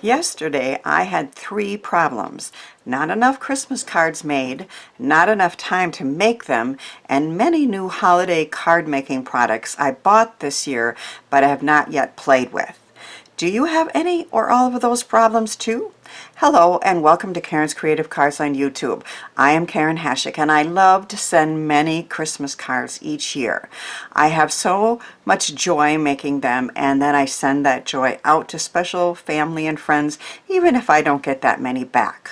Yesterday I had 3 problems. Not enough Christmas cards made, not enough time to make them, and many new holiday card making products I bought this year but have not yet played with. Do you have any or all of those problems too? Hello and welcome to Karen's Creative Cards on YouTube. I am Karen Hashik and I love to send many Christmas cards each year. I have so much joy making them, and then I send that joy out to special family and friends even if I don't get that many back.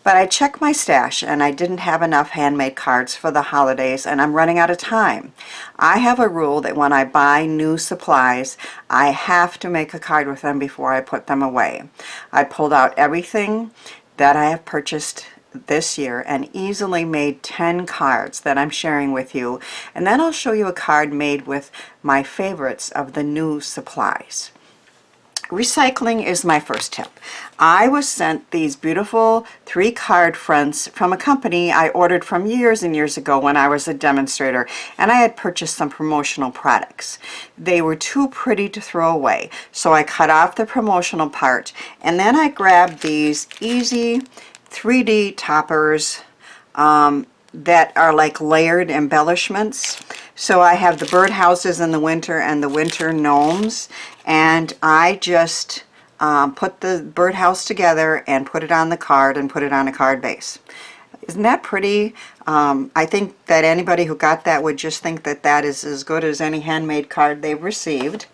But I checked my stash and I didn't have enough handmade cards for the holidays and I'm running out of time. I have a rule that when I buy new supplies, I have to make a card with them before I put them away. I pulled out everything that I have purchased this year and easily made 10 cards that I'm sharing with you, and then I'll show you a card made with my favorites of the new supplies. Recycling is my first tip. I was sent these beautiful 3 card fronts from a company I ordered from years and years ago when I was a demonstrator, and I had purchased some promotional products. They were too pretty to throw away, so I cut off the promotional part, and then I grabbed these easy 3D toppers that are like layered embellishments. So I have the birdhouses in the winter and the winter gnomes, and I just put the birdhouse together and put it on the card and put it on a card base. Isn't that pretty? I think that anybody who got that would just think that that is as good as any handmade card they've received.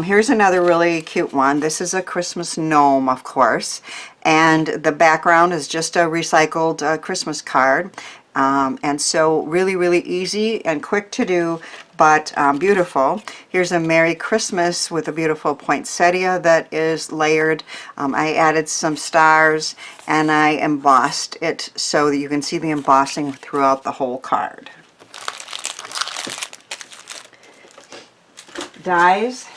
Here's another really cute one. This is a Christmas gnome, of course, and the background is just a recycled Christmas card. And so really easy and quick to do, but beautiful. Here's a Merry Christmas with a beautiful poinsettia that is layered. I added some stars and I embossed it so that you can see the embossing throughout the whole card. Dies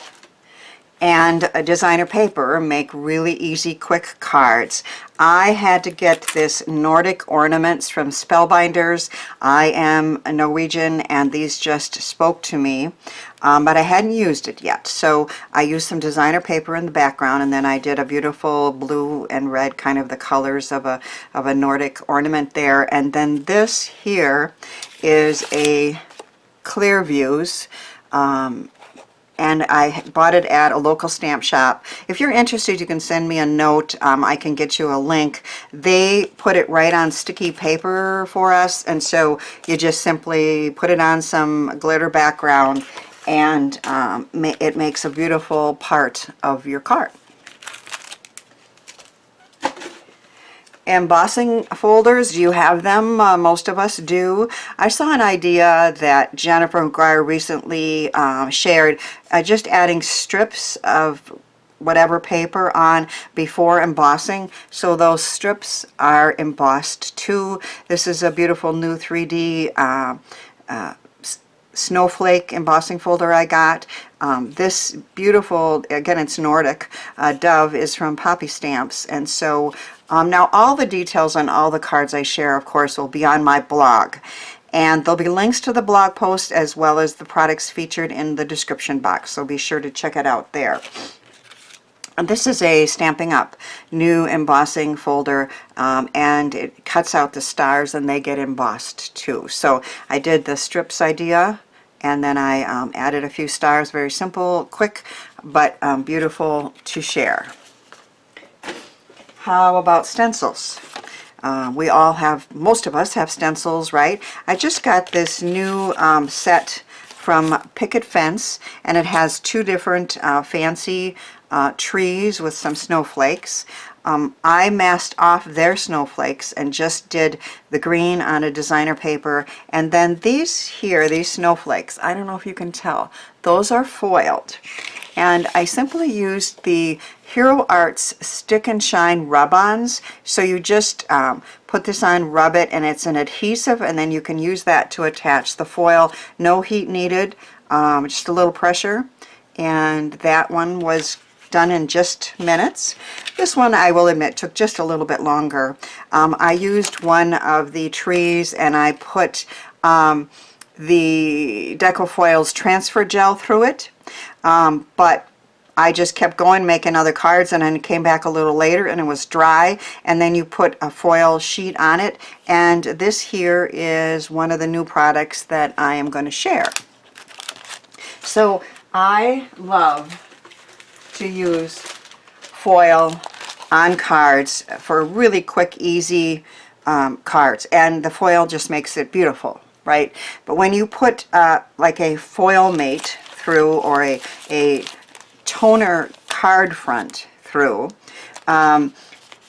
and a designer paper make really easy, quick cards. I had to get this Nordic Ornaments from Spellbinders. I am a Norwegian and these just spoke to me, but I hadn't used it yet. So I used some designer paper in the background, and then I did a beautiful blue and red, kind of the colors of a Nordic ornament there. And then this here is a Clear Views. And I bought it at a local stamp shop. If you're interested, you can send me a note. I can get you a link. They put it right on sticky paper for us, and so you just simply put it on some glitter background, and it makes a beautiful part of your card. Embossing folders, do you have them? Most of us do. I saw an idea that Jennifer McGuire recently shared, just adding strips of whatever paper on before embossing, so those strips are embossed too. This is a beautiful new 3D snowflake embossing folder I got. This beautiful, again it's Nordic, dove is from Poppy Stamps, and so now all the details on all the cards I share, of course, will be on my blog, and there'll be links to the blog post as well as the products featured in the description box, so be sure to check it out there. And this is a Stamping Up new embossing folder, and it cuts out the stars and they get embossed too. So I did the strips idea, and then I added a few stars. Very simple, quick, but beautiful to share. How about stencils? We all have, most of us have stencils, right? I just got this new set from Picket Fence, and it has 2 different fancy trees with some snowflakes. I masked off their snowflakes and just did the green on a designer paper, and then these here, these snowflakes, I don't know if you can tell, those are foiled. And I simply used the Hero Arts Stick and Shine rub-ons. So you just put this on, rub it, and it's an adhesive, and then you can use that to attach the foil. No heat needed, just a little pressure. And that one was done in just minutes. This one, I will admit, took just a little bit longer. I used one of the trees and I put the Deco Foils transfer gel through it, but I just kept going making other cards, and then it came back a little later and it was dry, and then you put a foil sheet on it. And this here is one of the new products that I am going to share. So I love to use foil on cards for really quick, easy cards, and the foil just makes it beautiful, right? But when you put like a foil mate through, or a toner card front through,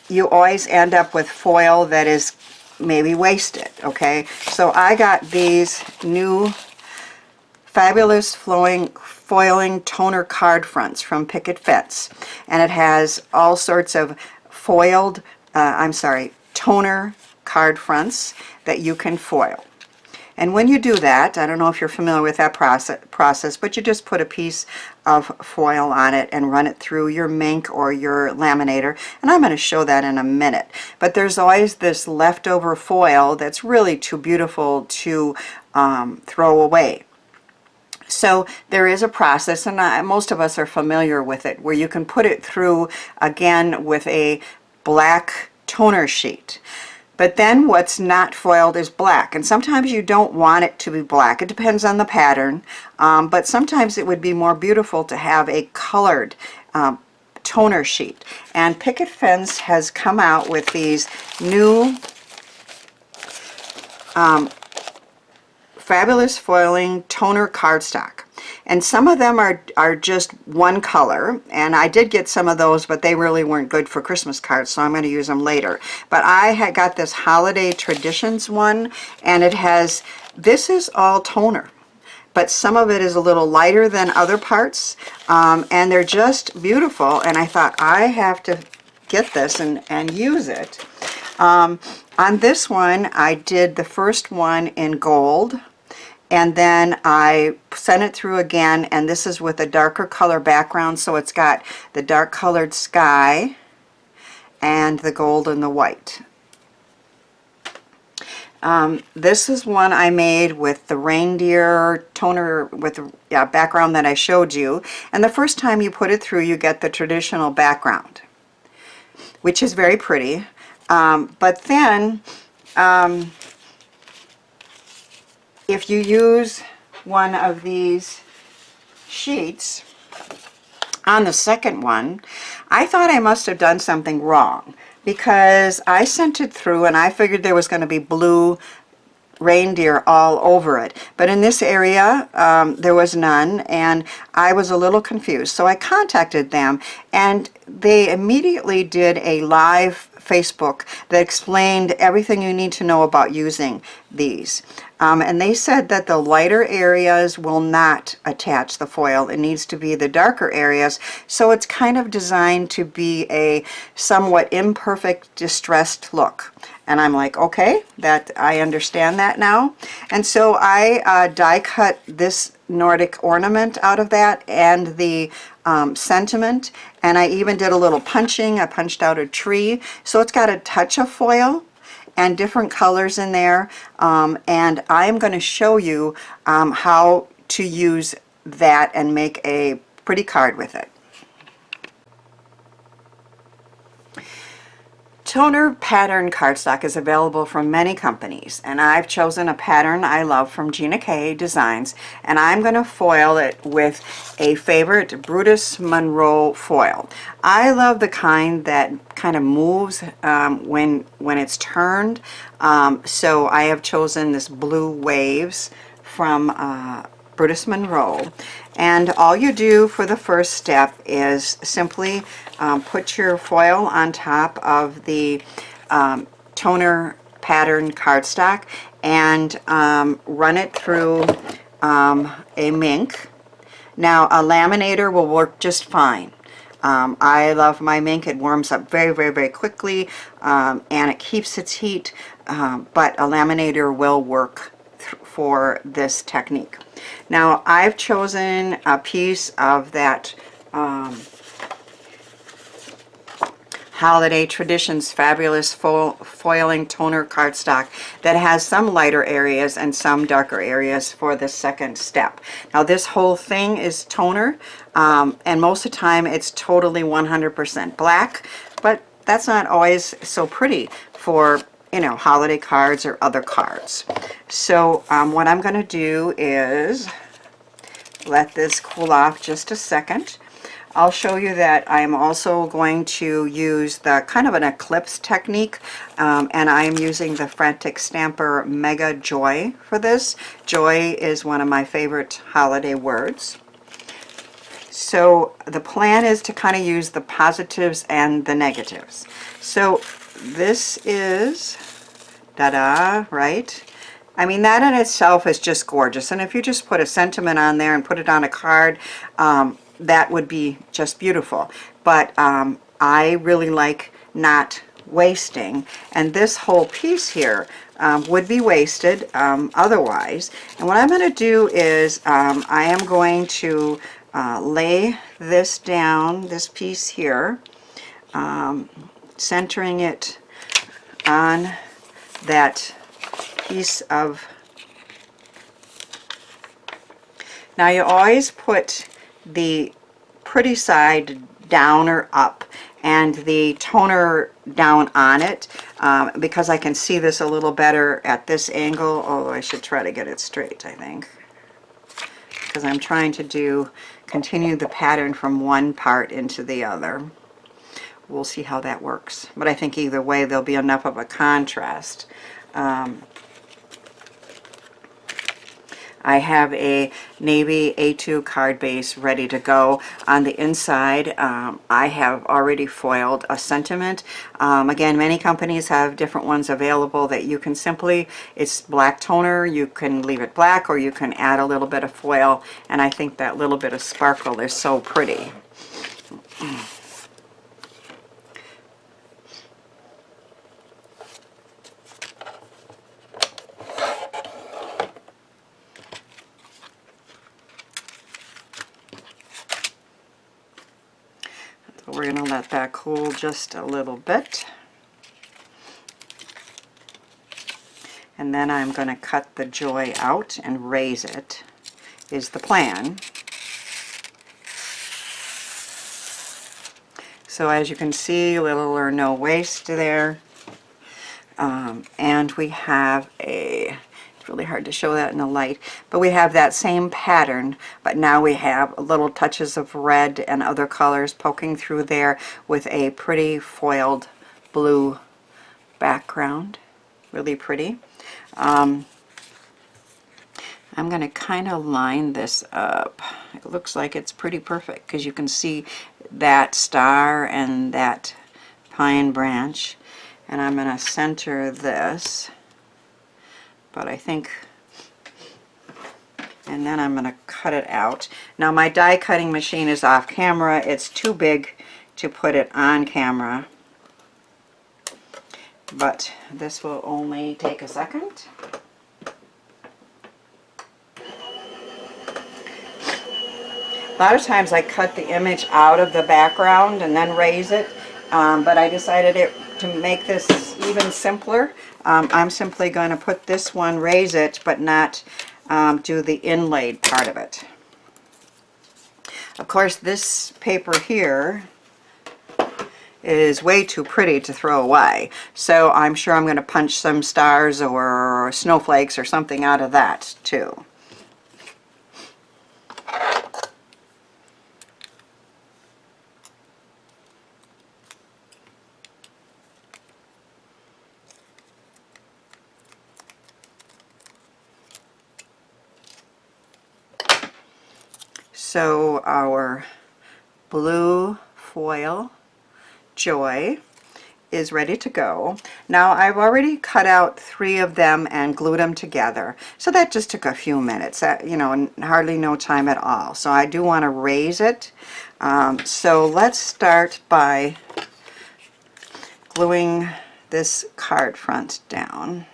you always end up with foil that is maybe wasted, okay? So I got these new fabulous foiling toner card fronts from Picket, and it has all sorts of foiled, toner card fronts that you can foil. And when you do that, I don't know if you're familiar with that process, but you just put a piece of foil on it and run it through your Mink or your laminator, and I'm going to show that in a minute. But there's always this leftover foil that's really too beautiful to throw away. So there is a process, and most of us are familiar with it, where you can put it through again with a black toner sheet. But then what's not foiled is black, and sometimes you don't want it to be black. It depends on the pattern, but sometimes it would be more beautiful to have a colored toner sheet. And Picket has come out with these new fabulous foiling toner cardstock. And some of them are just one color, and I did get some of those, but they really weren't good for Christmas cards, so I'm going to use them later. But I had got this Holiday Traditions one, and it has, this is all toner, but some of it is a little lighter than other parts, and they're just beautiful, and I thought I have to get this and use it. On this one, I did the first one in gold, and then I sent it through again, and this is with a darker color background, so it's got the dark colored sky and the gold and the white. This is one I made with the reindeer toner with the background that I showed you, and the first time you put it through you get the traditional background, which is very pretty, but then if you use one of these sheets on the second one, I thought I must have done something wrong, because I sent it through and I figured there was going to be blue reindeer all over it, but in this area there was none, and I was a little confused. So I contacted them, and they immediately did a live Facebook that explained everything you need to know about using these. And they said that the lighter areas will not attach the foil. It needs to be the darker areas. So it's kind of designed to be a somewhat imperfect, distressed look. And I'm like, okay, that I understand that now. And so I die cut this Nordic ornament out of that, and the sentiment, and I even did a little punching. I punched out a tree, so it's got a touch of foil and different colors in there, and I am going to show you how to use that and make a pretty card with it. Toner pattern cardstock is available from many companies, and I've chosen a pattern I love from Gina Designs, and I'm going to foil it with a favorite Brutus Monroe foil. I love the kind that kind of moves when it's turned, so I have chosen this Blue Waves from Brutus Monroe. And all you do for the first step is simply put your foil on top of the toner pattern cardstock and run it through a Mink. Now a laminator will work just fine. I love my Mink. It warms up very, very, very quickly, and it keeps its heat, but a laminator will work for this technique. Now I've chosen a piece of that Holiday Traditions Fabulous Foiling Toner cardstock that has some lighter areas and some darker areas for the second step. Now this whole thing is toner, and most of the time it's totally 100% black, but that's not always so pretty for, you know, holiday cards or other cards. So what I'm going to do is let this cool off just a second. I'll show you that I'm also going to use the kind of an eclipse technique, and I am using the Frantic Stamper Mega Joy for this. Joy is one of my favorite holiday words. So the plan is to kind of use the positives and the negatives. So this is, da-da, right? I mean, that in itself is just gorgeous. And if you just put a sentiment on there and put it on a card, that would be just beautiful. But I really like not wasting. And this whole piece here would be wasted otherwise. And what I'm going to do is I am going to lay this down, this piece here, centering it on that piece of... Now you always put the pretty side down or up and the toner down on it, because I can see this a little better at this angle, although I should try to get it straight, I think, because I'm trying to continue the pattern from one part into the other. We'll see how that works, but I think either way there'll be enough of a contrast. I have a navy A2 card base ready to go. On the inside, I have already foiled a sentiment. Again, many companies have different ones available that you can simply, it's black toner, you can leave it black or you can add a little bit of foil, and I think that little bit of sparkle is so pretty. We're going to let that cool just a little bit. And then I'm going to cut the joy out and raise it, is the plan. So as you can see, little or no waste there. And we have a... It's really hard to show that in the light, but we have that same pattern, but now we have little touches of red and other colors poking through there with a pretty foiled blue background. Really pretty. I'm going to kind of line this up. It looks like it's pretty perfect because you can see that star and that pine branch, and I'm going to center this. But I think, and then I'm going to cut it out. Now my die cutting machine is off camera. It's too big to put it on camera, but this will only take a second. A lot of times I cut the image out of the background and then raise it, but I decided to make this even simpler. I'm simply going to put this one, raise it, but not do the inlaid part of it. Of course, this paper here is way too pretty to throw away, so I'm sure I'm going to punch some stars or snowflakes or something out of that too. So our blue foil joy is ready to go. Now I've already cut out 3 of them and glued them together, so that just took a few minutes, you know, hardly no time at all. So I do want to raise it. So let's start by gluing this card front down.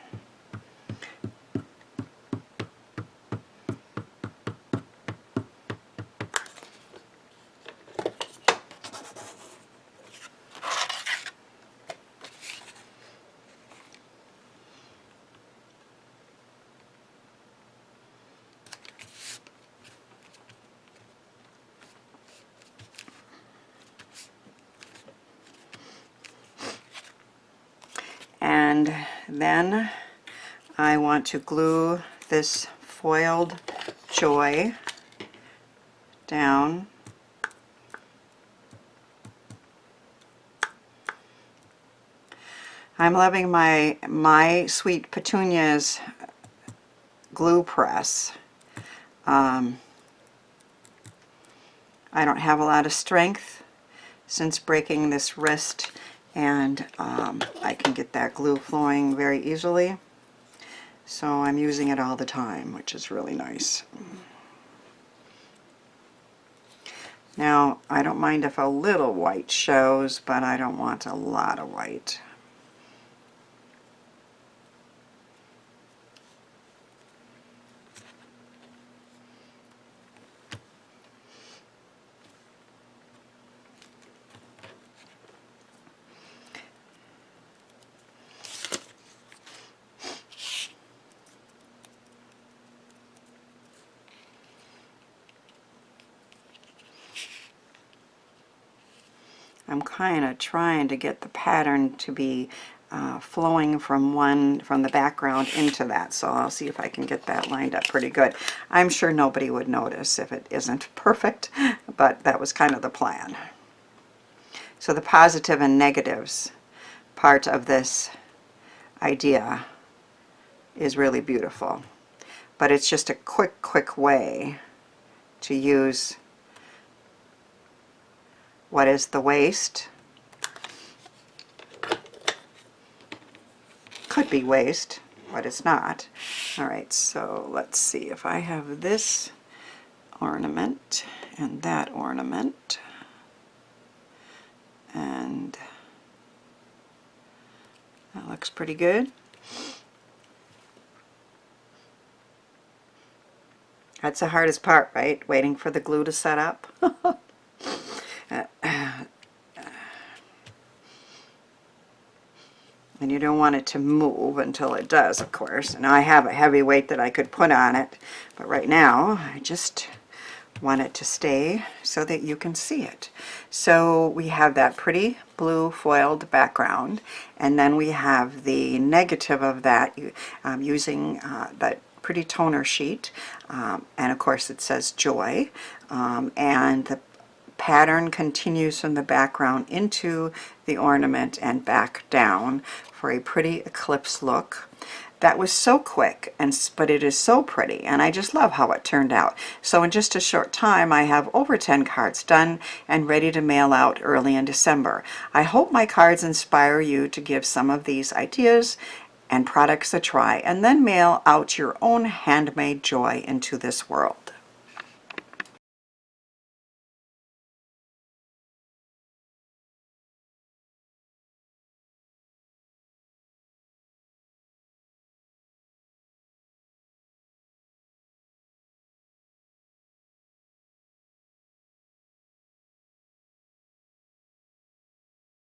Then I want to glue this foiled joy down. I'm loving my Sweet Petunia's glue press. I don't have a lot of strength since breaking this wrist, and I can get that glue flowing very easily. So I'm using it all the time, which is really nice. Now, I don't mind if a little white shows, but I don't want a lot of white. I'm kind of trying to get the pattern to be flowing from the background into that, so I'll see if I can get that lined up pretty good. I'm sure nobody would notice if it isn't perfect, but that was kind of the plan. So the positive and negatives part of this idea is really beautiful, but it's just a quick way to use what is the waste. Could be waste, but it's not. Alright, so let's see if I have this ornament and that ornament, and that looks pretty good. That's the hardest part, right? Waiting for the glue to set up. And you don't want it to move until it does, of course. Now I have a heavy weight that I could put on it, but right now I just want it to stay so that you can see it. So we have that pretty blue foiled background, and then we have the negative of that using that pretty toner sheet, and of course it says joy, and the pattern continues from the background into the ornament and back down for a pretty eclipse look. That was so quick, but it is so pretty, and I just love how it turned out. So in just a short time, I have over 10 cards done and ready to mail out early in December. I hope my cards inspire you to give some of these ideas and products a try, and then mail out your own handmade joy into this world.